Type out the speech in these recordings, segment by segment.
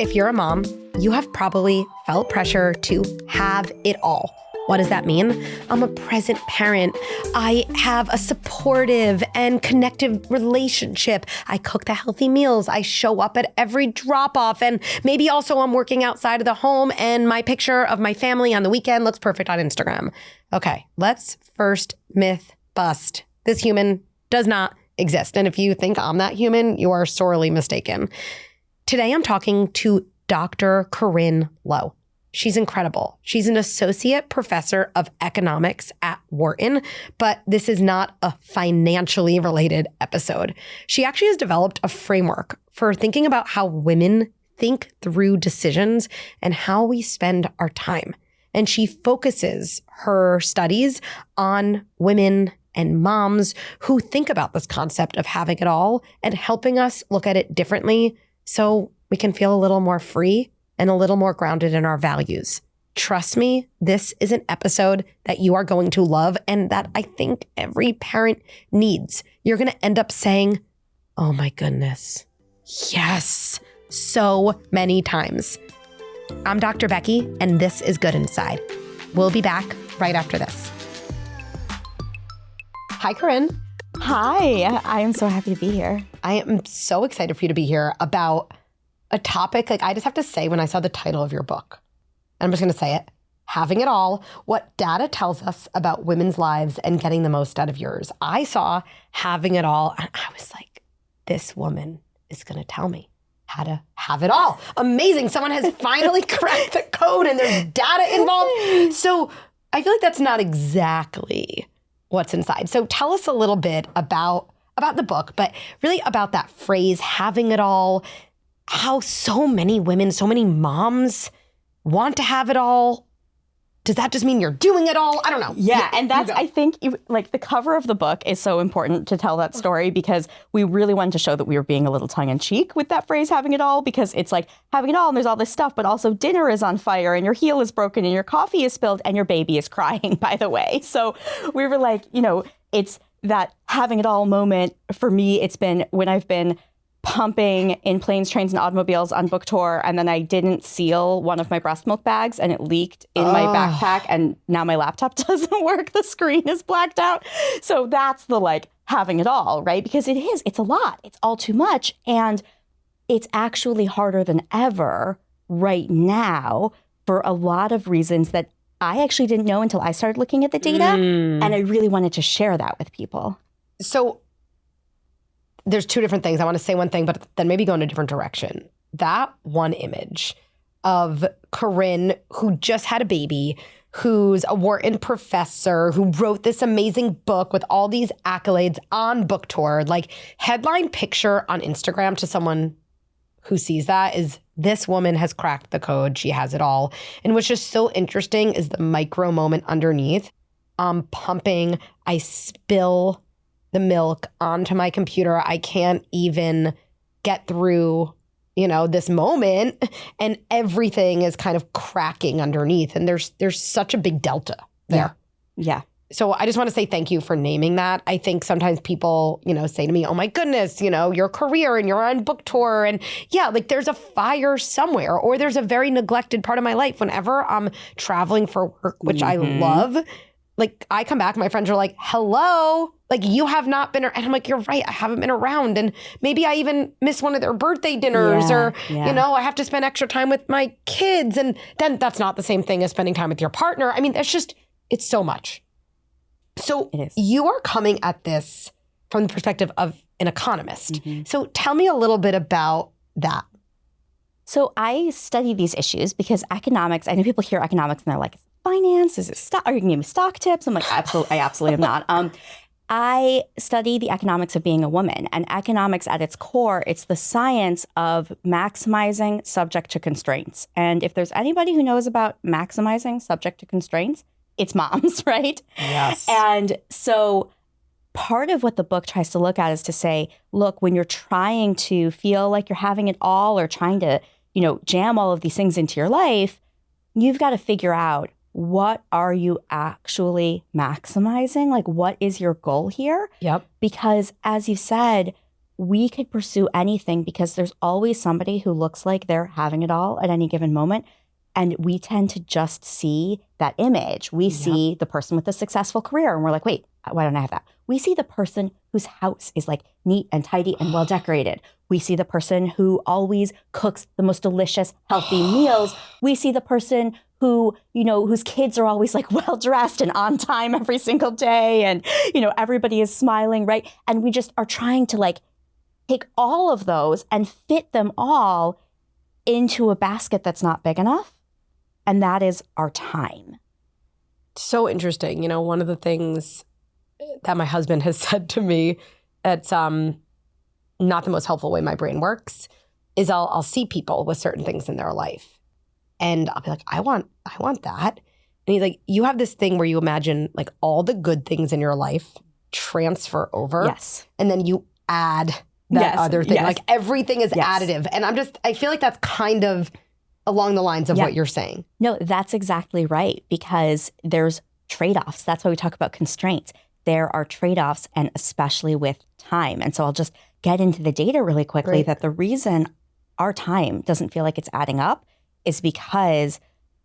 If you're a mom, you have probably felt pressure to have it all. What does that mean? I'm a present parent. I have a supportive and connective relationship. I cook the healthy meals. I show up at every drop-off. And maybe also I'm working outside of the home and my picture of my family on the weekend looks perfect on Instagram. Okay, let's first myth bust. This human does not exist. And if you think I'm that human, you are sorely mistaken. Today, I'm talking to Dr. Corinne Low. She's incredible. She's an associate professor of economics at Wharton, but this is not a financially related episode. She actually has developed a framework for thinking about how women think through decisions and how we spend our time. And she focuses her studies on women and moms who think about this concept of having it all and helping us look at it differently so we can feel a little more free and a little more grounded in our values. Trust me, this is an episode that you are going to love and that I think every parent needs. You're going to end up saying, oh my goodness, yes, so many times. I'm Dr. Becky, and this is Good Inside. We'll be back right after this. Hi, Corinne. Hi, I am so happy to be here. I am so excited for you to be here about a topic, like I just have to say when I saw the title of your book, and I'm just going to say it, Having It All, What Data Tells Us About Women's Lives and Getting the Most Out of Yours. I saw Having It All, and I was like, this woman is going to tell me how to have it all. Amazing. Someone has finally cracked the code and there's data involved. So I feel like that's not exactly what's inside. So tell us a little bit about the book, but really about that phrase, having it all, how so many women, so many moms want to have it all. Does that just mean you're doing it all? I don't know. Yeah, and that's, I think, like the cover of the book is so important to tell that story because we really wanted to show that we were being a little tongue-in-cheek with that phrase, having it all, because it's like having it all and there's all this stuff, but also dinner is on fire and your heel is broken and your coffee is spilled and your baby is crying, by the way. So we were like, it's that having it all moment. For me, it's been when I've been pumping in planes, trains, and automobiles on book tour, and then I didn't seal one of my breast milk bags, and it leaked in my backpack, and now my laptop doesn't work. The screen is blacked out. So that's the having it all, right? Because it's a lot. It's all too much, and it's actually harder than ever right now for a lot of reasons that I actually didn't know until I started looking at the data, and I really wanted to share that with people. So there's two different things. I want to say one thing, but then maybe go in a different direction. That one image of Corinne, who just had a baby, who's a Wharton professor, who wrote this amazing book with all these accolades on book tour, headline picture on Instagram to someone who sees that is, this woman has cracked the code. She has it all. And what's just so interesting is the micro moment underneath. I'm pumping, I spill the milk onto my computer. I can't even get through, this moment, and everything is kind of cracking underneath. And there's such a big delta there. Yeah. So I just want to say thank you for naming that. I think sometimes people, say to me, oh my goodness, your career and you're on book tour and there's a fire somewhere, or there's a very neglected part of my life. Whenever I'm traveling for work, which I love, I come back, my friends are like, hello, you have not been, and I'm like, you're right, I haven't been around. And maybe I even miss one of their birthday dinners I have to spend extra time with my kids. And then that's not the same thing as spending time with your partner. I mean, it's so much. So you are coming at this from the perspective of an economist. So tell me a little bit about that. So I study these issues because economics, I know people hear economics and they're like, finance, is it stock? Are you going to give me stock tips? I'm like, I absolutely am not. I study the economics of being a woman, and economics at its core, it's the science of maximizing subject to constraints. And if there's anybody who knows about maximizing subject to constraints, it's moms, right? Yes. And so part of what the book tries to look at is to say, look, when you're trying to feel like you're having it all or trying to, jam all of these things into your life, you've got to figure out, what are you actually maximizing? What is your goal here? Yep. Because as you said, we could pursue anything because there's always somebody who looks like they're having it all at any given moment. And we tend to just see that image. We see the person with a successful career and we're like, wait, why don't I have that? We see the person whose house is like neat and tidy and well decorated. We see the person who always cooks the most delicious, healthy meals. We see the person who, whose kids are always like well dressed and on time every single day. And, everybody is smiling, right? And we just are trying to like take all of those and fit them all into a basket that's not big enough. And that is our time. So interesting. One of the things that my husband has said to me, it's not the most helpful way my brain works, is I'll see people with certain things in their life. And I'll be like, I want that. And he's like, you have this thing where you imagine like all the good things in your life transfer over. Yes. And then you add that other thing. Yes. Like everything is additive. And I feel like that's kind of along the lines of what you're saying. No, that's exactly right. Because there's trade-offs. That's why we talk about constraints. There are trade-offs, and especially with time. And so I'll just get into the data really quickly that the reason our time doesn't feel like it's adding up is because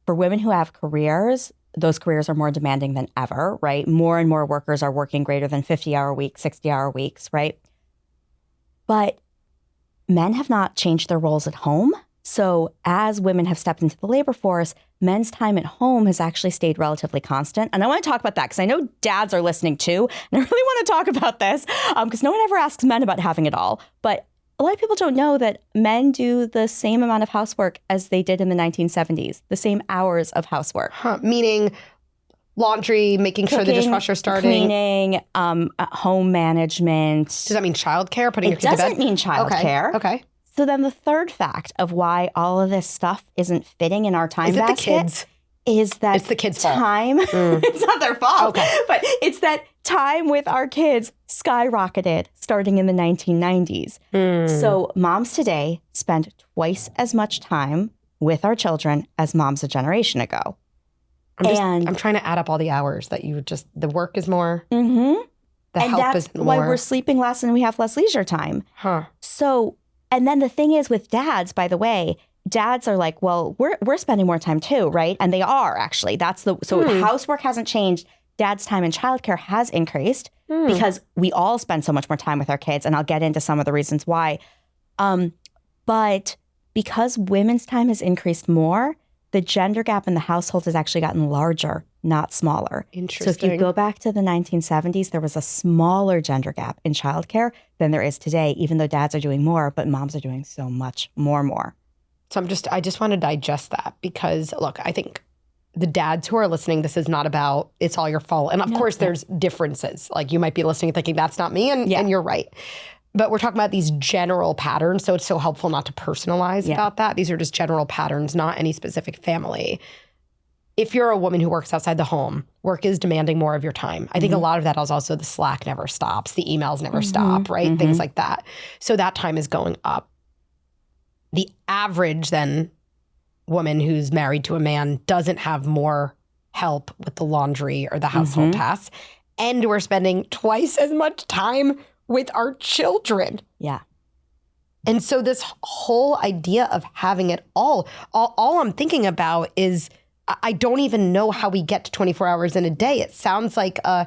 for women who have careers, those careers are more demanding than ever, right? More and more workers are working greater than 50-hour weeks, 60-hour weeks, right? But men have not changed their roles at home. So as women have stepped into the labor force, men's time at home has actually stayed relatively constant. And I want to talk about that because I know dads are listening too. And I really want to talk about this because no one ever asks men about having it all. But a lot of people don't know that men do the same amount of housework as they did in the 1970s, the same hours of housework. Meaning laundry, making sure the dishwasher's starting. Cleaning, home management. Does that mean childcare, putting your kids to bed? It doesn't mean childcare. Okay. So then the third fact of why all of this stuff isn't fitting in our time basket the kids? Is that it's the kids' fault. Time. It's not their fault. Okay. But it's that time with our kids skyrocketed starting in the 1990s. So moms today spend twice as much time with our children as moms a generation ago. I'm trying to add up all the hours that the work is more. The help is more. Why we're sleeping less and we have less leisure time. So, and then the thing is with dads, by the way, dads are like, well, we're spending more time too, right? And they are actually. Housework hasn't changed. Dad's time in childcare has increased because we all spend so much more time with our kids. And I'll get into some of the reasons why. But because women's time has increased more, the gender gap in the household has actually gotten larger, not smaller. Interesting. So if you go back to the 1970s, there was a smaller gender gap in childcare than there is today, even though dads are doing more, but moms are doing so much more. So I just want to digest that because, look, I think the dads who are listening, this is not about it's all your fault. And of course, there's differences. Like you might be listening and thinking that's not me, and you're right. But we're talking about these general patterns, so it's so helpful not to personalize about that. These are just general patterns, not any specific family. If you're a woman who works outside the home, work is demanding more of your time. I think a lot of that is also the Slack never stops, the emails never stop, right? Things like that. So that time is going up. The average then woman who's married to a man doesn't have more help with the laundry or the household tasks. And we're spending twice as much time with our children. Yeah. And so this whole idea of having it all I'm thinking about is I don't even know how we get to 24 hours in a day. It sounds like a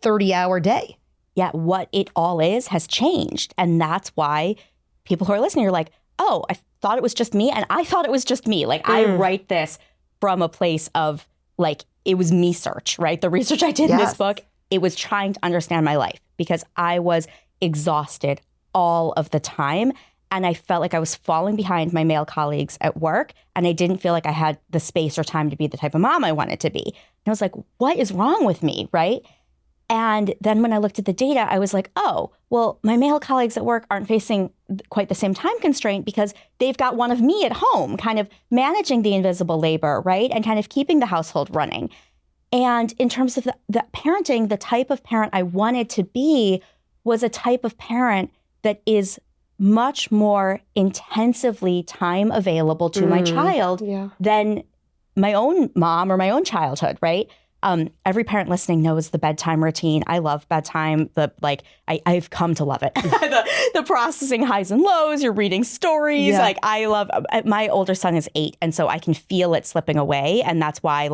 30-hour day. Yeah, what it all is has changed. And that's why people who are listening are like, oh, I thought it was just me. And I thought it was just me. Like I write this from a place of like, it was me search, right? The research I did in this book, it was trying to understand my life because I was exhausted all of the time. And I felt like I was falling behind my male colleagues at work. And I didn't feel like I had the space or time to be the type of mom I wanted to be. And I was like, what is wrong with me, right? And then when I looked at the data, I was like, oh, well, my male colleagues at work aren't facing quite the same time constraint because they've got one of me at home kind of managing the invisible labor, right? And kind of keeping the household running. And in terms of the parenting, the type of parent I wanted to be was a type of parent that is much more intensively time available to my child than my own mom or my own childhood, right? Every parent listening knows the bedtime routine. I love bedtime. I've come to love it. the processing highs and lows. You're reading stories. Yeah. Like I love. My older son is 8, and so I can feel it slipping away, and that's why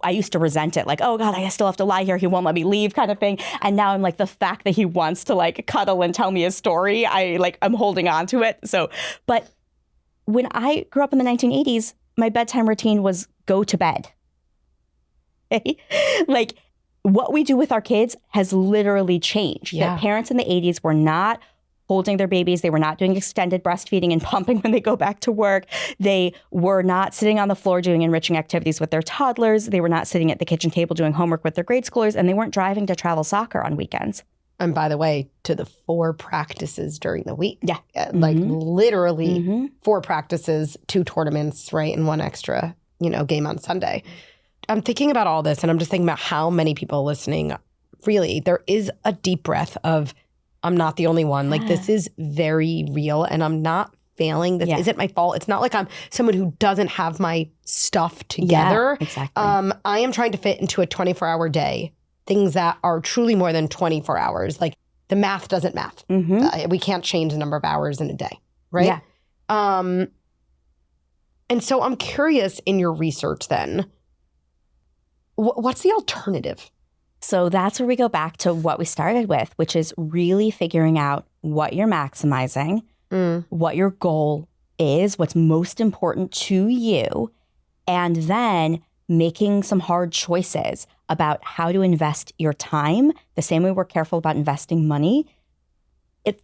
I used to resent it, like, oh God, I still have to lie here. He won't let me leave, kind of thing. And now I'm like, the fact that he wants to like cuddle and tell me a story, I'm holding on to it. So, but when I grew up in the 1980s, my bedtime routine was go to bed. Okay? Like what we do with our kids has literally changed. Yeah. That parents in the 80s were not holding their babies. They were not doing extended breastfeeding and pumping when they go back to work. They were not sitting on the floor doing enriching activities with their toddlers. They were not sitting at the kitchen table doing homework with their grade schoolers, and they weren't driving to travel soccer on weekends. And by the way, to the 4 practices during the week. Yeah. Like literally 4 practices, 2 tournaments, right? And 1 extra, game on Sunday. I'm thinking about all this and I'm just thinking about how many people listening, really, there is a deep breath of, I'm not the only one. Like this is very real and I'm not failing. This isn't my fault. It's not like I'm someone who doesn't have my stuff together. Yeah, exactly. I am trying to fit into a 24-hour day things that are truly more than 24 hours. Like the math doesn't math. We can't change the number of hours in a day, right? Yeah. And so I'm curious in your research then, what's the alternative? So that's where we go back to what we started with, which is really figuring out what you're maximizing, what your goal is, what's most important to you, and then making some hard choices about how to invest your time, the same way we're careful about investing money.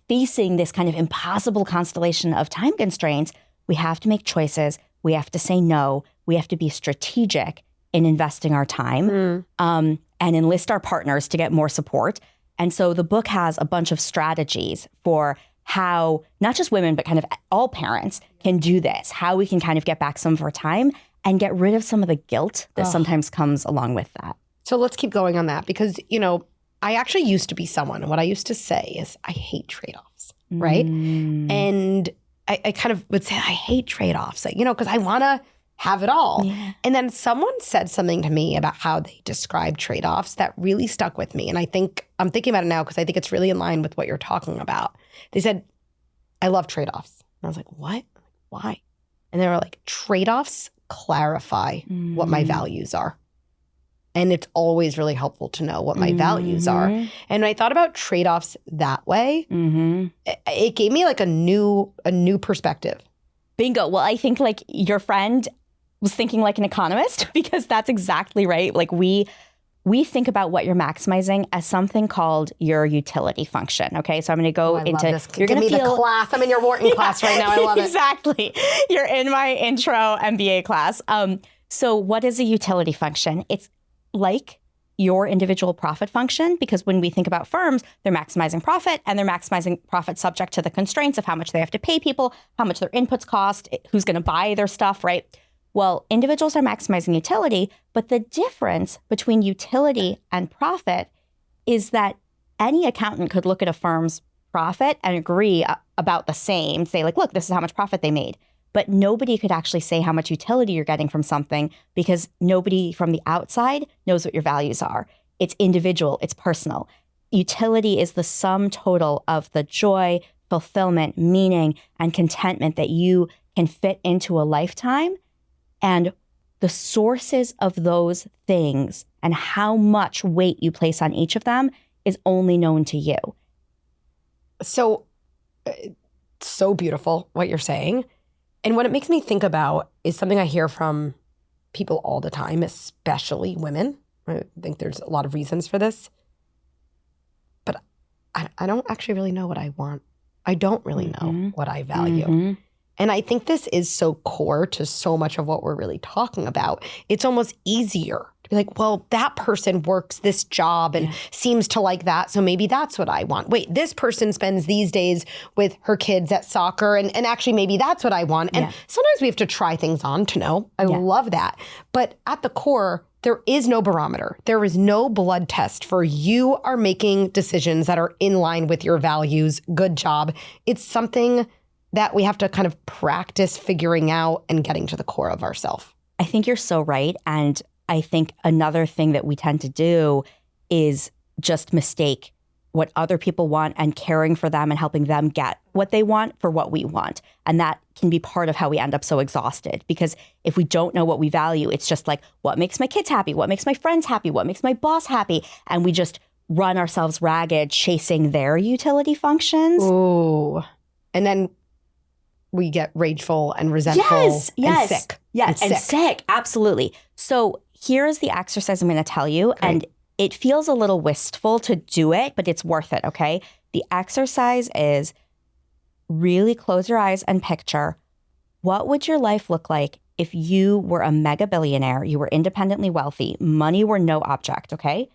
Facing this kind of impossible constellation of time constraints, we have to make choices. We have to say no. We have to be strategic in investing our time. And enlist our partners to get more support. And so the book has a bunch of strategies for how not just women, but kind of all parents can do this, how we can kind of get back some of our time and get rid of some of the guilt that sometimes comes along with that. So let's keep going on that because, I actually used to be someone, and what I used to say is I hate trade-offs, right? And I kind of would say I hate trade-offs, because I want to have it all. Yeah. And then someone said something to me about how they describe trade-offs that really stuck with me. And I'm thinking about it now because I think it's really in line with what you're talking about. They said, I love trade-offs. And I was like, what? Why? And they were like, trade-offs clarify what my values are. And it's always really helpful to know what my values are. And I thought about trade-offs that way. It gave me like a new perspective. Bingo. Well, I think like your friend was thinking like an economist because that's exactly right. Like we think about what you're maximizing as something called your utility function. Okay, so I'm going to go into. You're going to feel the class. I'm in your Wharton class right now. I love it. Exactly. You're in my intro MBA class. So what is a utility function? It's like your individual profit function, because when we think about firms, they're maximizing profit and they're maximizing profit subject to the constraints of how much they have to pay people, how much their inputs cost, who's going to buy their stuff, right? Well, individuals are maximizing utility, but the difference between utility and profit is that any accountant could look at a firm's profit and agree about the same, say like, look, this is how much profit they made. But nobody could actually say how much utility you're getting from something because nobody from the outside knows what your values are. It's individual, it's personal. Utility is the sum total of the joy, fulfillment, meaning, and contentment that you can fit into a lifetime. And the sources of those things and how much weight you place on each of them is only known to you. So beautiful what you're saying. And what it makes me think about is something I hear from people all the time, especially women. I think there's a lot of reasons for this. But I don't actually really know what I want. I don't really know what I value. And I think this is so core to so much of what we're really talking about. It's almost easier to be like, well, that person works this job and seems to like that, so maybe that's what I want. Wait, this person spends these days with her kids at soccer, and actually maybe that's what I want. And sometimes we have to try things on to know. I love that. But at the core, there is no barometer. There is no blood test for you are making decisions that are in line with your values. Good job. It's something that we have to kind of practice figuring out and getting to the core of ourselves. I think you're so right. And I think another thing that we tend to do is just mistake what other people want and caring for them and helping them get what they want for what we want. And that can be part of how we end up so exhausted. Because if we don't know what we value, it's just like, what makes my kids happy? What makes my friends happy? What makes my boss happy? And we just run ourselves ragged chasing their utility functions. Ooh. And then we get rageful and resentful and sick. Yes, and sick. Absolutely. So here's the exercise I'm going to tell you. Great. And it feels a little wistful to do it, but it's worth it, okay? The exercise is really close your eyes and picture, what would your life look like if you were a mega billionaire, you were independently wealthy, money were no object, okay?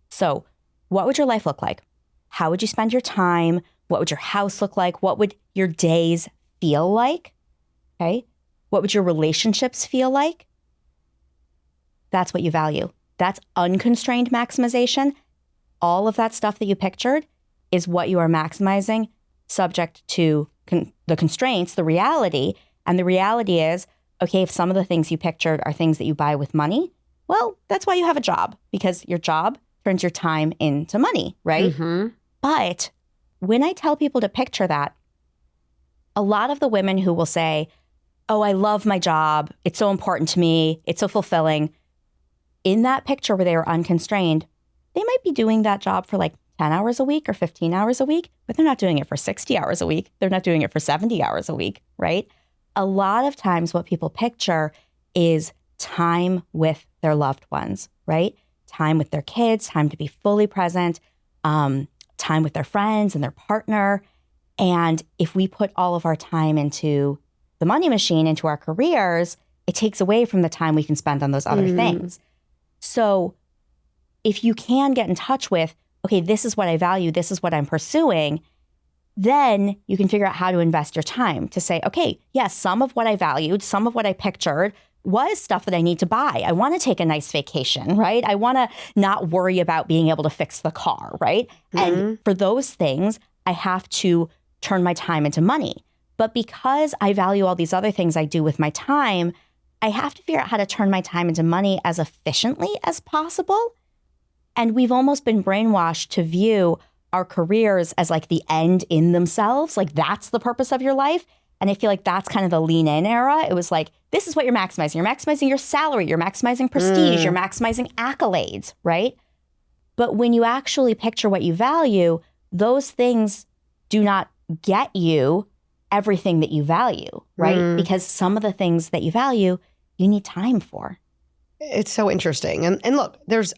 So what would your life look like? How would you spend your time? What would your house look like? What would your days feel like? Okay? What would your relationships feel like? That's what you value. That's unconstrained maximization. All of that stuff that you pictured is what you are maximizing, subject to the constraints, the reality. And the reality is, okay, if some of the things you pictured are things that you buy with money, well, that's why you have a job, because your job turns your time into money, right? Mm-hmm. But when I tell people to picture that, a lot of the women who will say, oh, I love my job. It's so important to me. It's so fulfilling. In that picture where they are unconstrained, they might be doing that job for like 10 hours a week or 15 hours a week, but they're not doing it for 60 hours a week. They're not doing it for 70 hours a week, right? A lot of times what people picture is time with their loved ones, right? Time with their kids, time to be fully present, time with their friends and their partner. And if we put all of our time into the money machine, into our careers, it takes away from the time we can spend on those other things. So if you can get in touch with, okay, this is what I value, this is what I'm pursuing, then you can figure out how to invest your time to say, okay, yes, some of what I valued, some of what I pictured was stuff that I need to buy. I want to take a nice vacation, right? I want to not worry about being able to fix the car, right? And for those things, I have to turn my time into money. But because I value all these other things I do with my time, I have to figure out how to turn my time into money as efficiently as possible. And we've almost been brainwashed to view our careers as like the end in themselves. Like that's the purpose of your life. And I feel like that's kind of the lean in era. It was like, this is what you're maximizing. You're maximizing your salary. You're maximizing prestige. You're maximizing accolades, right? But when you actually picture what you value, those things do not get you everything that you value, right? Because some of the things that you value, you need time for. It's so interesting. And look, there's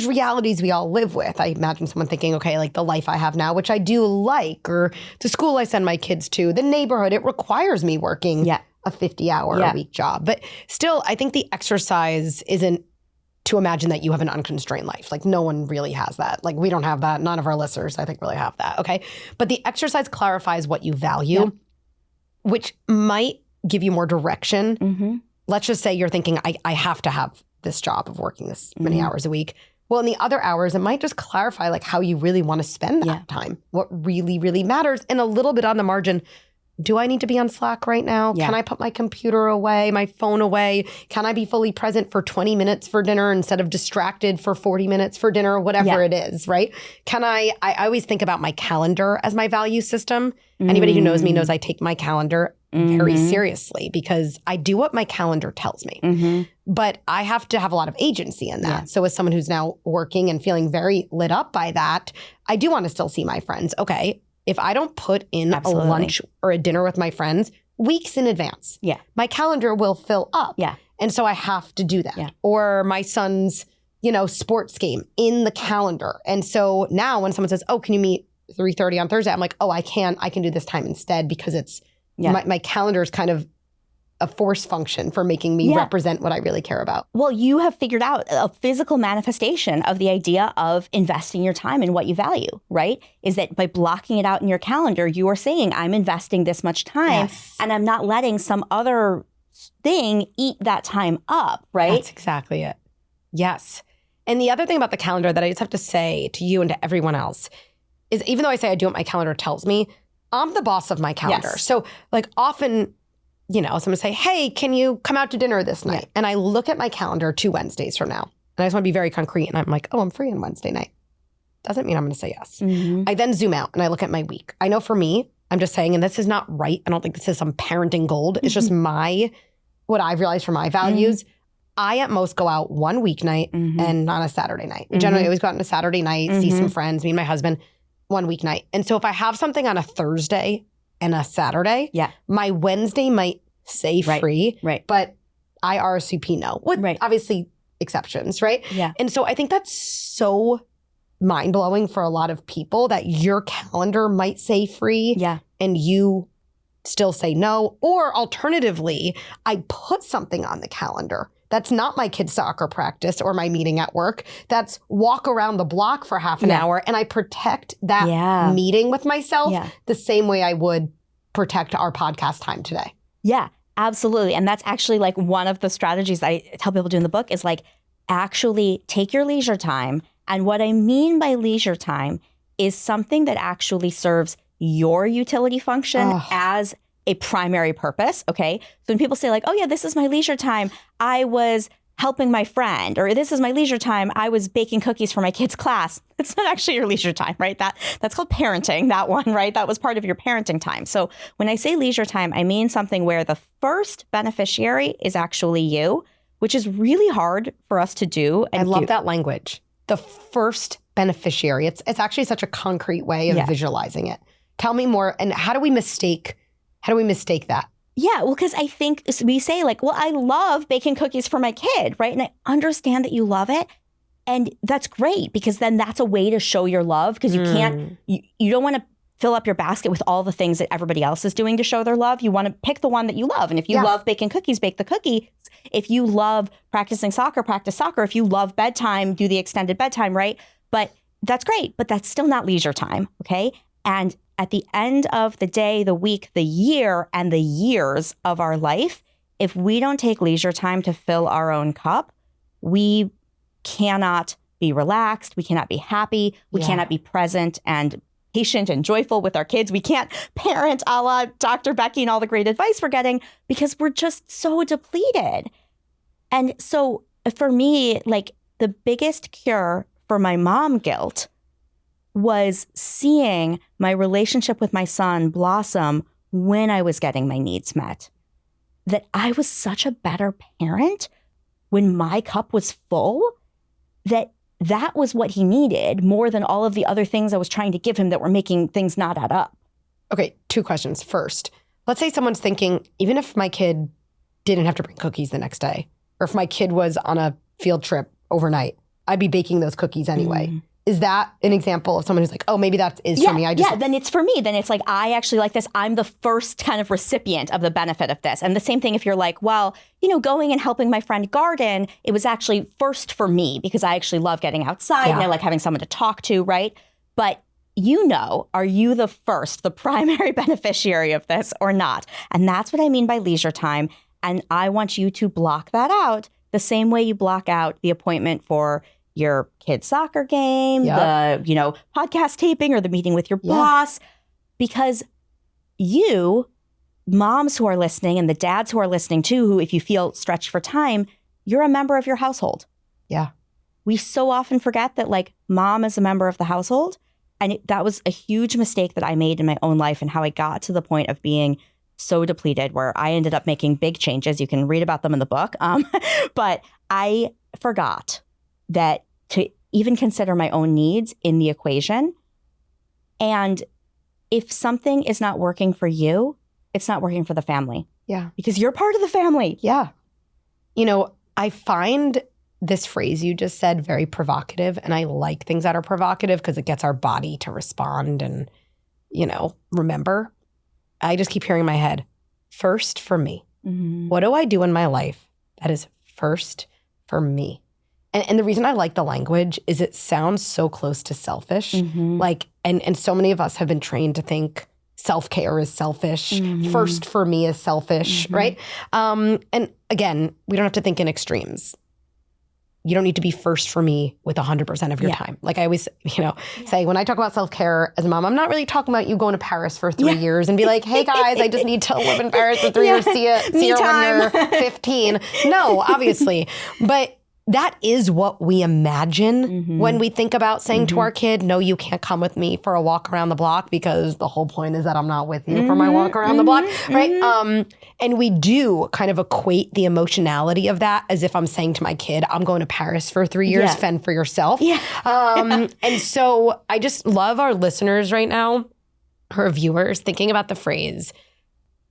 realities we all live with. I imagine someone thinking, okay, like the life I have now, which I do like, or the school I send my kids to, the neighborhood, it requires me working a 50-hour a week job. But still, I think the exercise isn't to imagine that you have an unconstrained life. Like no one really has that. Like we don't have that. None of our listeners, I think, really have that. Okay. But the exercise clarifies what you value, which might give you more direction. Let's just say you're thinking, I have to have this job of working this many hours a week. Well, in the other hours, it might just clarify like how you really want to spend that time, what really, really matters. And a little bit on the margin, do I need to be on Slack right now? Can I put my computer away, my phone away? Can I be fully present for 20 minutes for dinner instead of distracted for 40 minutes for dinner, whatever it is, right? Can I always think about my calendar as my value system. Anybody who knows me knows I take my calendar very seriously because I do what my calendar tells me. But I have to have a lot of agency in that. So as someone who's now working and feeling very lit up by that, I do want to still see my friends. Okay, if I don't put in a lunch or a dinner with my friends weeks in advance, my calendar will fill up. And so I have to do that. Or my son's, sports game in the calendar. And so now when someone says, oh, can you meet 3:30 on Thursday? I'm like, oh, I can do this time instead because it's my calendar is kind of a force function for making me represent what I really care about. Well, you have figured out a physical manifestation of the idea of investing your time in what you value, right? Is that by blocking it out in your calendar, you are saying, I'm investing this much time and I'm not letting some other thing eat that time up, right? That's exactly it. Yes. And the other thing about the calendar that I just have to say to you and to everyone else is even though I say I do what my calendar tells me, I'm the boss of my calendar. So like often someone say, hey, can you come out to dinner this night? And I look at my calendar 2 Wednesdays from now. And I just want to be very concrete. And I'm like, oh, I'm free on Wednesday night. Doesn't mean I'm going to say yes. I then zoom out and I look at my week. I know for me, I'm just saying, and this is not right. I don't think this is some parenting gold. It's just what I've realized from my values. I at most go out one weeknight and on a Saturday night. We generally always go out on a Saturday night, see some friends, me and my husband, one weeknight. And so if I have something on a Thursday and a Saturday, my Wednesday might say free, but I RSVP no. With obviously exceptions, right? Yeah. And so I think that's so mind-blowing for a lot of people that your calendar might say free and you still say no. Or alternatively, I put something on the calendar that's not my kid's soccer practice or my meeting at work. That's walk around the block for half an hour, and I protect that meeting with myself the same way I would protect our podcast time today. Yeah, absolutely. And that's actually like one of the strategies that I tell people to do in the book is like actually take your leisure time. And what I mean by leisure time is something that actually serves your utility function as a primary purpose, okay? So when people say like, oh yeah, this is my leisure time, I was helping my friend, or this is my leisure time, I was baking cookies for my kid's class. It's not actually your leisure time, right? That's called parenting, that one, right? That was part of your parenting time. So when I say leisure time, I mean something where the first beneficiary is actually you, which is really hard for us to do. I love that language. The first beneficiary. It's actually such a concrete way of visualizing it. Tell me more. And how do we mistake that? Yeah, well, because I think we say like, well, I love baking cookies for my kid, right? And I understand that you love it. And that's great because then that's a way to show your love because you can't, you don't want to fill up your basket with all the things that everybody else is doing to show their love. You want to pick the one that you love. And if you love baking cookies, bake the cookie. If you love practicing soccer, practice soccer. If you love bedtime, do the extended bedtime, right? But that's great, but that's still not leisure time, okay? And at the end of the day, the week, the year, and the years of our life, if we don't take leisure time to fill our own cup, we cannot be relaxed. We cannot be happy. We cannot be present and patient and joyful with our kids. We can't parent a la Dr. Becky and all the great advice we're getting because we're just so depleted. And so for me, like the biggest cure for my mom guilt was seeing my relationship with my son blossom when I was getting my needs met. That I was such a better parent when my cup was full, that was what he needed more than all of the other things I was trying to give him that were making things not add up. Okay, 2 questions. First, let's say someone's thinking, even if my kid didn't have to bring cookies the next day, or if my kid was on a field trip overnight, I'd be baking those cookies anyway. Is that an example of someone who's like, oh, maybe that is for me? Then it's for me. Then it's like, I actually like this. I'm the first kind of recipient of the benefit of this. And the same thing if you're like, well, going and helping my friend garden, it was actually first for me because I actually love getting outside and I like having someone to talk to, right? But are you the primary beneficiary of this or not? And that's what I mean by leisure time. And I want you to block that out the same way you block out the appointment for your kid's soccer game, the, podcast taping or the meeting with your boss, because you, moms who are listening and the dads who are listening too, who, if you feel stretched for time, you're a member of your household. Yeah. We so often forget that like mom is a member of the household. And that was a huge mistake that I made in my own life and how I got to the point of being so depleted where I ended up making big changes. You can read about them in the book. But I forgot that to even consider my own needs in the equation. And if something is not working for you, it's not working for the family. Yeah. Because you're part of the family. Yeah. I find this phrase you just said very provocative, and I like things that are provocative because it gets our body to respond and, remember. I just keep hearing in my head, first for me. What do I do in my life that is first for me? And the reason I like the language is it sounds so close to selfish. And so many of us have been trained to think self-care is selfish. First for me is selfish, right? And again, we don't have to think in extremes. you don't need to be first for me with 100% of your time. Like I always, say when I talk about self-care as a mom, I'm not really talking about you going to Paris for 3 years and be like, hey guys, I just need to live in Paris for 3 years. See you when you're 15. No, obviously. But that is what we imagine when we think about saying to our kid, no, you can't come with me for a walk around the block because the whole point is that I'm not with you for my walk around the block, right? And we do kind of equate the emotionality of that as if I'm saying to my kid, I'm going to Paris for 3 years, fend for yourself. And so I just love our listeners right now, her viewers, thinking about the phrase,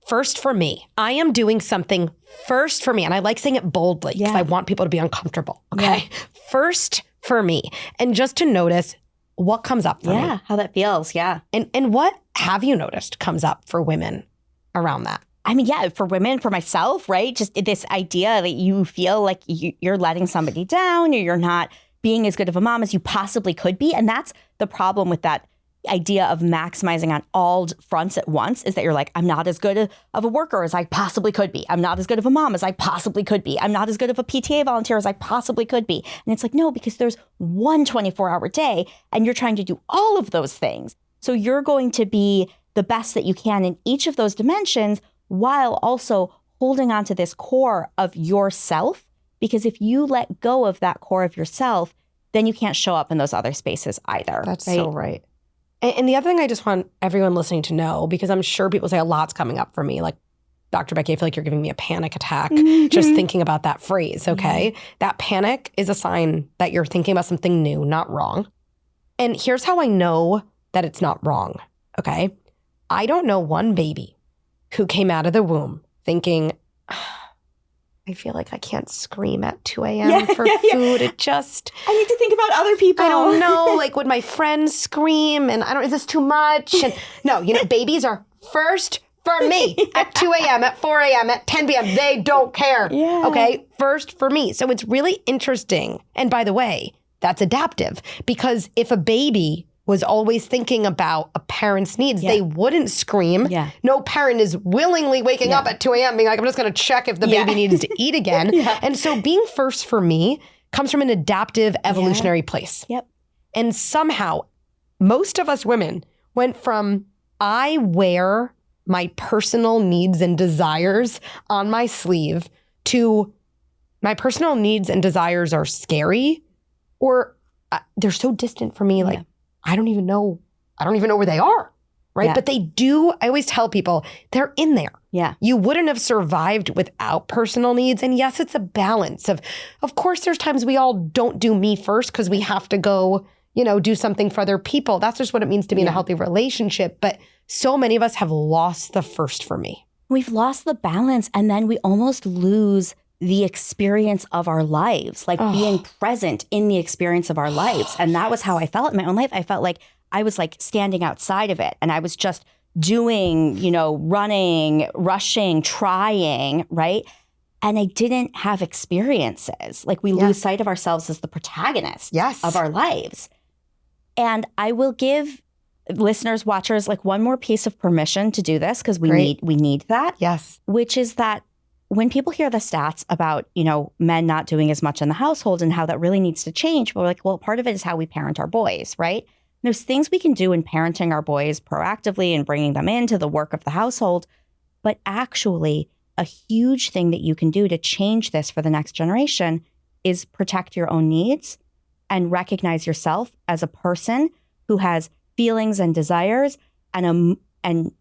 first for me. I am doing something first for me. And I like saying it boldly because I want people to be uncomfortable. Okay. First for me. And just to notice what comes up for me. How that feels. Yeah. And what have you noticed comes up for women around that? I mean, for women, for myself, right? Just this idea that you feel like you're letting somebody down or you're not being as good of a mom as you possibly could be. And that's the problem with that idea of maximizing on all fronts at once, is that you're like, I'm not as good of a worker as I possibly could be. I'm not as good of a mom as I possibly could be. I'm not as good of a PTA volunteer as I possibly could be. And it's like, no, because there's one 24-hour day and you're trying to do all of those things. So you're going to be the best that you can in each of those dimensions while also holding on to this core of yourself. Because if you let go of that core of yourself, then you can't show up in those other spaces either. That's so right. And the other thing I just want everyone listening to know, because I'm sure people say a lot's coming up for me, like, Dr. Becky, I feel like you're giving me a panic attack just thinking about that phrase, okay? That panic is a sign that you're thinking about something new, not wrong. And here's how I know that it's not wrong, okay? I don't know one baby who came out of the womb thinking, I feel like I can't scream at 2 a.m. for food. It just... I need to think about other people. I don't know. Like, would my friends scream? And is this too much? And no, babies are first for me at 2 a.m., at 4 a.m., at 10 p.m. They don't care. Okay? First for me. So it's really interesting. And by the way, that's adaptive, because if a baby was always thinking about a parent's needs, they wouldn't scream. No parent is willingly waking up at 2 a.m. being like, I'm just going to check if the baby needs to eat again. And so being first for me comes from an adaptive, evolutionary place. And somehow, most of us women went from, I wear my personal needs and desires on my sleeve, to my personal needs and desires are scary, or they're so distant from me. Like, I don't even know where they are, right? But they do, I always tell people, they're in there. You wouldn't have survived without personal needs. And yes, it's a balance of course, there's times we all don't do me first because we have to go, do something for other people. That's just what it means to be in a healthy relationship. But so many of us have lost the first for me. We've lost the balance, and then we almost lose the experience of our lives, like being present in the experience of our lives. And that was how I felt in my own life. I felt like I was like standing outside of it, and I was just doing, running, rushing, trying, right? And I didn't have experiences. Like, we lose sight of ourselves as the protagonists of our lives. And I will give listeners, watchers, like one more piece of permission to do this, because we need that. Which is that when people hear the stats about, men not doing as much in the household and how that really needs to change, we're like, well, part of it is how we parent our boys, right? There's things we can do in parenting our boys proactively and bringing them into the work of the household. But actually, a huge thing that you can do to change this for the next generation is protect your own needs and recognize yourself as a person who has feelings and desires and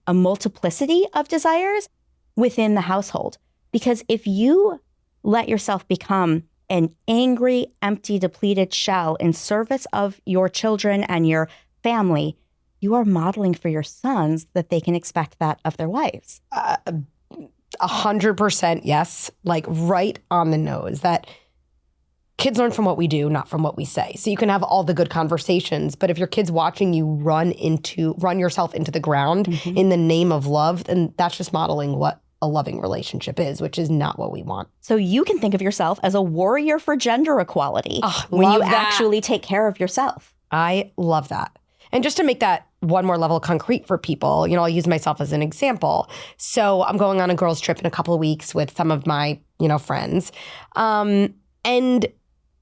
a multiplicity of desires within the household. Because if you let yourself become an angry, empty, depleted shell in service of your children and your family, you are modeling for your sons that they can expect that of their wives. 100% yes. Like, right on the nose. That kids learn from what we do, not from what we say. So you can have all the good conversations, but if your kid's watching you run yourself into the ground in the name of love, then that's just modeling what a loving relationship is, which is not what we want. So you can think of yourself as a warrior for gender equality when you actually take care of yourself. I love that. And just to make that one more level concrete for people, I'll use myself as an example. So I'm going on a girls' trip in a couple of weeks with some of my, friends. And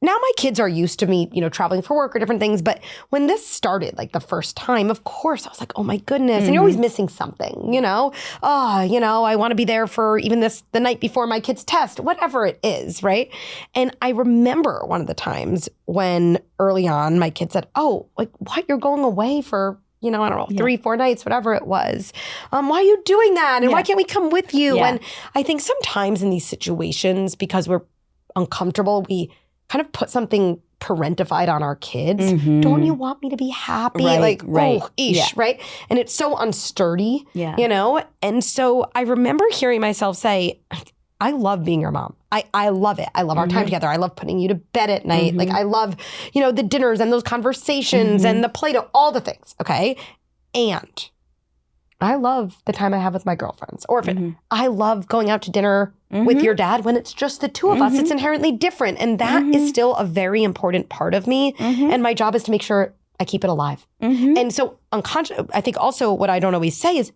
now my kids are used to me, traveling for work or different things. But when this started, like the first time, of course, I was like, oh my goodness. And you're always missing something, I want to be there for even the night before my kid's test, whatever it is, right? And I remember one of the times when early on my kid said, oh, like what, you're going away for, I don't know, 3-4 nights, whatever it was. Why are you doing that? And why can't we come with you? And I think sometimes in these situations, because we're uncomfortable, we kind of put something parentified on our kids. Don't you want me to be happy? Right. Right? And it's so unsturdy, And so I remember hearing myself say, I love being your mom. I love it. I love our time together. I love putting you to bed at night. Like I love, the dinners and those conversations and the Play-Doh, all the things, okay? And I love the time I have with my girlfriends. Or if I love going out to dinner with your dad when it's just the two of us. It's inherently different. And that is still a very important part of me. And my job is to make sure I keep it alive. And so I think also what I don't always say is,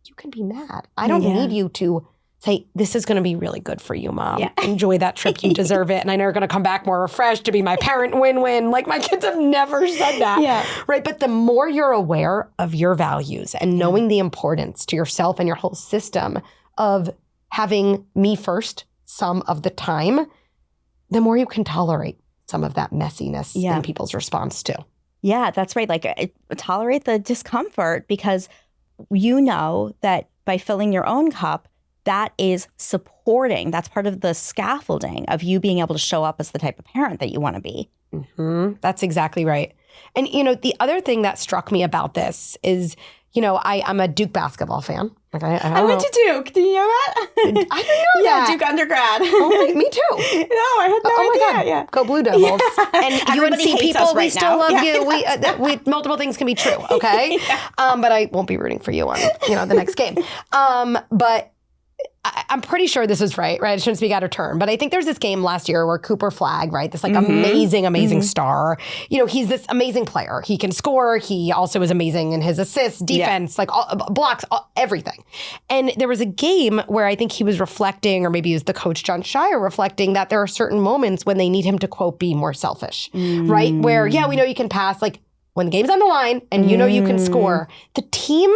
you can be mad. I don't need you to say, this is going to be really good for you, Mom. Enjoy that trip. You deserve it. And I know you're going to come back more refreshed to be my parent win-win. Like my kids have never said that. Right. But the more you're aware of your values and knowing the importance to yourself and your whole system of having me first some of the time, the more you can tolerate some of that messiness in people's response to. Yeah, that's right. Like tolerate the discomfort because you know that by filling your own cup, that is supporting. That's part of the scaffolding of you being able to show up as the type of parent that you want to be. That's exactly right. And, the other thing that struck me about this is, I'm a Duke basketball fan. Okay, I went to Duke. Do you know that? I didn't know that. Yeah, Duke undergrad. Oh, me too. No, I had no idea. Oh my God. Yeah. Go Blue Devils. And Everybody UNC hates people, us right we still now. love you. We multiple things can be true, okay? But I won't be rooting for you on, the next game. But I'm pretty sure this is right? I shouldn't speak out of turn, but I think there's this game last year where Cooper Flagg, right? This amazing star. He's this amazing player. He can score. He also is amazing in his assists, defense, blocks, everything. And there was a game where I think he was reflecting, or maybe it was the coach John Shire reflecting, that there are certain moments when they need him to, quote, be more selfish, right? Where, we know you can pass, like when the game's on the line and you can score, the team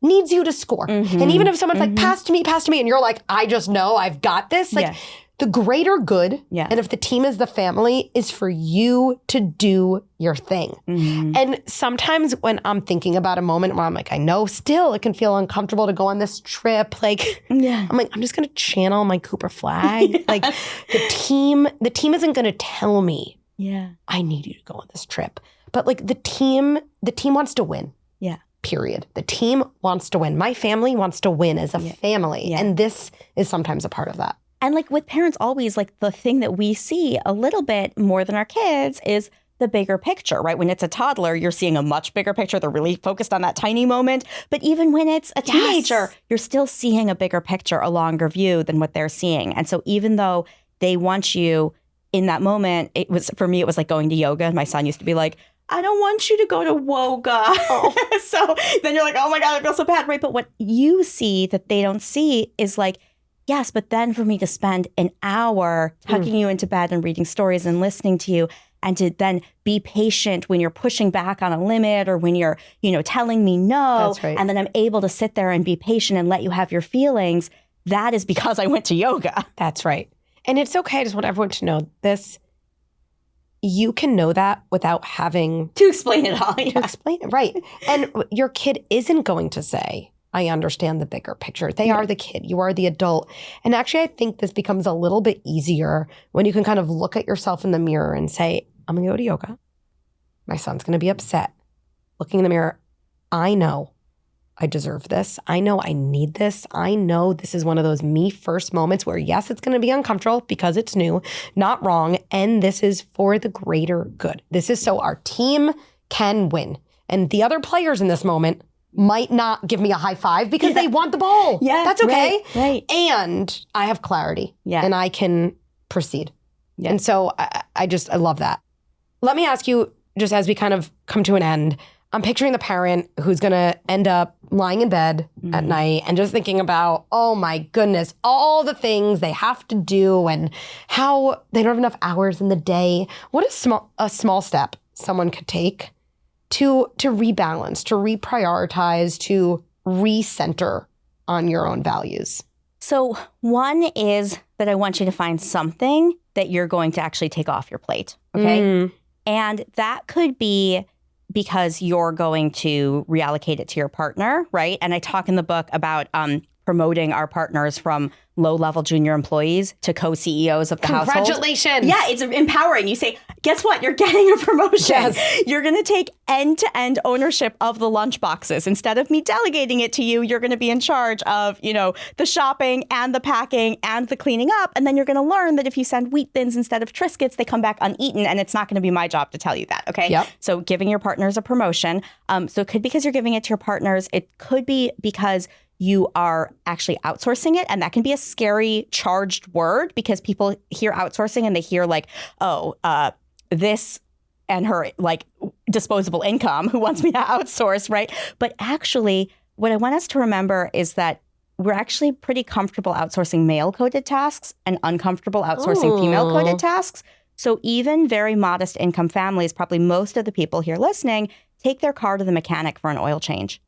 needs you to score. And even if someone's like, pass to me, and you're like, I just know I've got this. Like the greater good, and if the team is the family, is for you to do your thing. And sometimes when I'm thinking about a moment where I'm like, I know still it can feel uncomfortable to go on this trip. Like, I'm like, I'm just going to channel my Cooper Flagg. Like the team isn't going to tell me, I need you to go on this trip. But like the team wants to win. Period. The team wants to win. My family wants to win as a family. And this is sometimes a part of that. And like with parents always, like the thing that we see a little bit more than our kids is the bigger picture, right? When it's a toddler, you're seeing a much bigger picture. They're really focused on that tiny moment. But even when it's a teenager, you're still seeing a bigger picture, a longer view than what they're seeing. And so even though they want you in that moment, for me, it was like going to yoga. My son used to be like, I don't want you to go to Woga. So then you're like, oh my God, I feel so bad, right? But what you see that they don't see is like, yes, but then for me to spend an hour tucking you into bed and reading stories and listening to you, and to then be patient when you're pushing back on a limit or when you're, telling me no. That's right. And then I'm able to sit there and be patient and let you have your feelings. That is because I went to yoga. That's right. And it's okay. I just want everyone to know this. You can know that without having to explain it all. To explain it, right. And your kid isn't going to say, I understand the bigger picture. They are the kid. You are the adult. And actually, I think this becomes a little bit easier when you can kind of look at yourself in the mirror and say, I'm going to go to yoga. My son's going to be upset. Looking in the mirror, I know I deserve this. I know I need this. I know this is one of those me first moments where, yes, it's going to be uncomfortable because it's new, not wrong. And this is for the greater good. This is so our team can win. And the other players in this moment might not give me a high five because they want the ball. Yeah, that's okay. Right. And I have clarity. Yeah. And I can proceed. Yeah. And so I love that. Let me ask you, just as we kind of come to an end, I'm picturing the parent who's going to end up lying in bed at night and just thinking about, oh my goodness, all the things they have to do and how they don't have enough hours in the day. What is a small step someone could take to rebalance, to reprioritize, to recenter on your own values? So one is that I want you to find something that you're going to actually take off your plate, okay? And that could be because you're going to reallocate it to your partner, right? And I talk in the book about promoting our partners from low-level junior employees to co-CEOs of the household. Congratulations. Yeah, it's empowering. You say, guess what? You're getting a promotion. Yes. You're going to take end-to-end ownership of the lunch boxes. Instead of me delegating it to you, you're going to be in charge of, the shopping and the packing and the cleaning up. And then you're going to learn that if you send wheat thins instead of Triscuits, they come back uneaten. And it's not going to be my job to tell you that, okay? Yep. So giving your partners a promotion. So it could be because you're giving it to your partners. It could be because you are actually outsourcing it. And that can be a scary charged word because people hear outsourcing and they hear like, this and her like disposable income, who wants me to outsource, right? But actually, what I want us to remember is that we're actually pretty comfortable outsourcing male-coded tasks and uncomfortable outsourcing female-coded tasks. So even very modest income families, probably most of the people here listening, take their car to the mechanic for an oil change.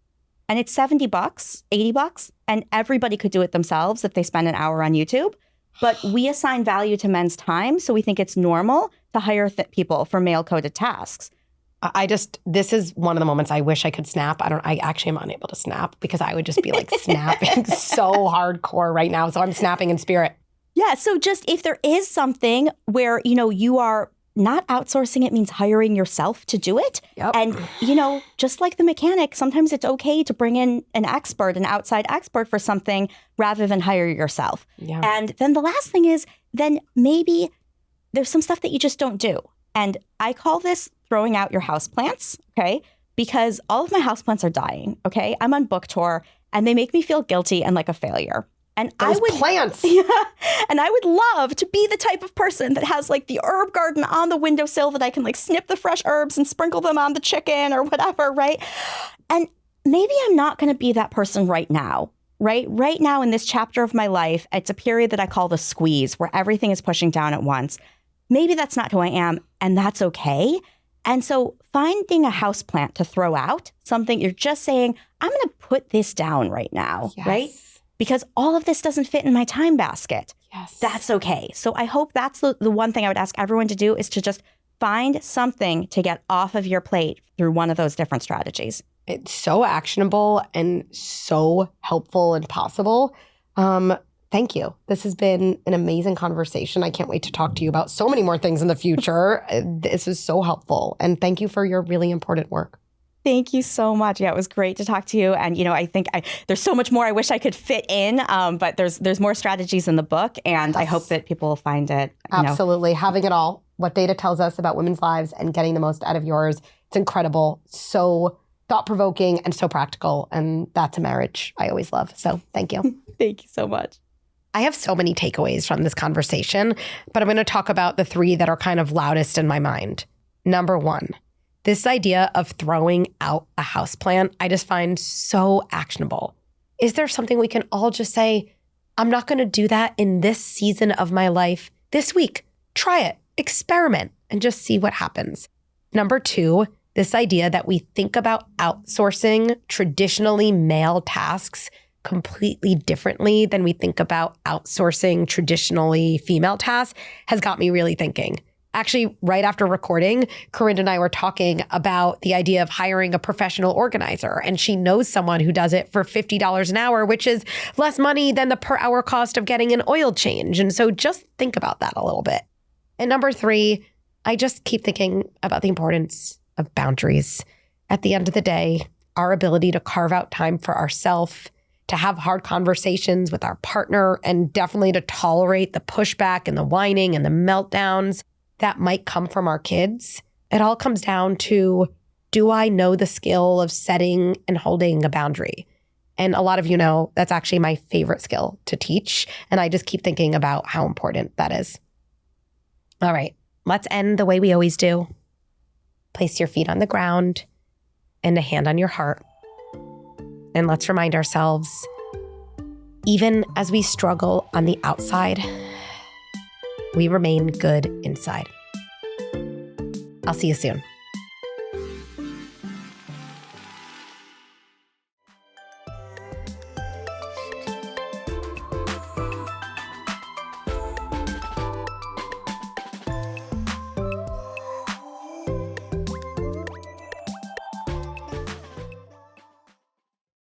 And it's $70, $80, and everybody could do it themselves if they spend an hour on YouTube. But we assign value to men's time, so we think it's normal to hire people for male-coded tasks. This is one of the moments I wish I could snap. I actually am unable to snap because I would just be like snapping so hardcore right now. So I'm snapping in spirit. Yeah, so just if there is something where, you are not outsourcing, it means hiring yourself to do it. Yep. And, just like the mechanic, sometimes it's okay to bring in an outside expert for something rather than hire yourself. Yeah. And then the last thing is, then maybe there's some stuff that you just don't do. And I call this throwing out your houseplants, okay? Because all of my houseplants are dying, okay? I'm on book tour and they make me feel guilty and like a failure. And Those plants. Yeah. And I would love to be the type of person that has like the herb garden on the windowsill that I can like snip the fresh herbs and sprinkle them on the chicken or whatever, right? And maybe I'm not going to be that person right now, right? Right now in this chapter of my life, it's a period that I call the squeeze, where everything is pushing down at once. Maybe that's not who I am, and that's okay. And so finding a houseplant to throw out, something you're just saying, I'm going to put this down right now, right? Because all of this doesn't fit in my time basket. Yes. That's okay. So I hope that's the one thing I would ask everyone to do is to just find something to get off of your plate through one of those different strategies. It's so actionable and so helpful and possible. Thank you. This has been an amazing conversation. I can't wait to talk to you about so many more things in the future. This is so helpful. And thank you for your really important work. Thank you so much. Yeah, it was great to talk to you. And, I think there's so much more I wish I could fit in, but there's more strategies in the book. And I hope that people will find it. Absolutely. Having it all, what data tells us about women's lives and getting the most out of yours. It's incredible. So thought-provoking and so practical. And that's a marriage I always love. So thank you. Thank you so much. I have so many takeaways from this conversation, but I'm going to talk about the three that are kind of loudest in my mind. Number one, this idea of throwing out a houseplant, I just find so actionable. Is there something we can all just say, I'm not going to do that in this season of my life this week? Try it, experiment, and just see what happens. Number two, this idea that we think about outsourcing traditionally male tasks completely differently than we think about outsourcing traditionally female tasks has got me really thinking. Actually, right after recording, Corinne and I were talking about the idea of hiring a professional organizer, and she knows someone who does it for $50 an hour, which is less money than the per hour cost of getting an oil change. And so just think about that a little bit. And number three, I just keep thinking about the importance of boundaries. At the end of the day, our ability to carve out time for ourselves, to have hard conversations with our partner, and definitely to tolerate the pushback and the whining and the meltdowns that might come from our kids. It all comes down to, do I know the skill of setting and holding a boundary? And a lot of you know that's actually my favorite skill to teach. And I just keep thinking about how important that is. All right, let's end the way we always do. Place your feet on the ground. and a hand on your heart. And let's remind ourselves, even as we struggle on the outside, we remain good inside. I'll see you soon.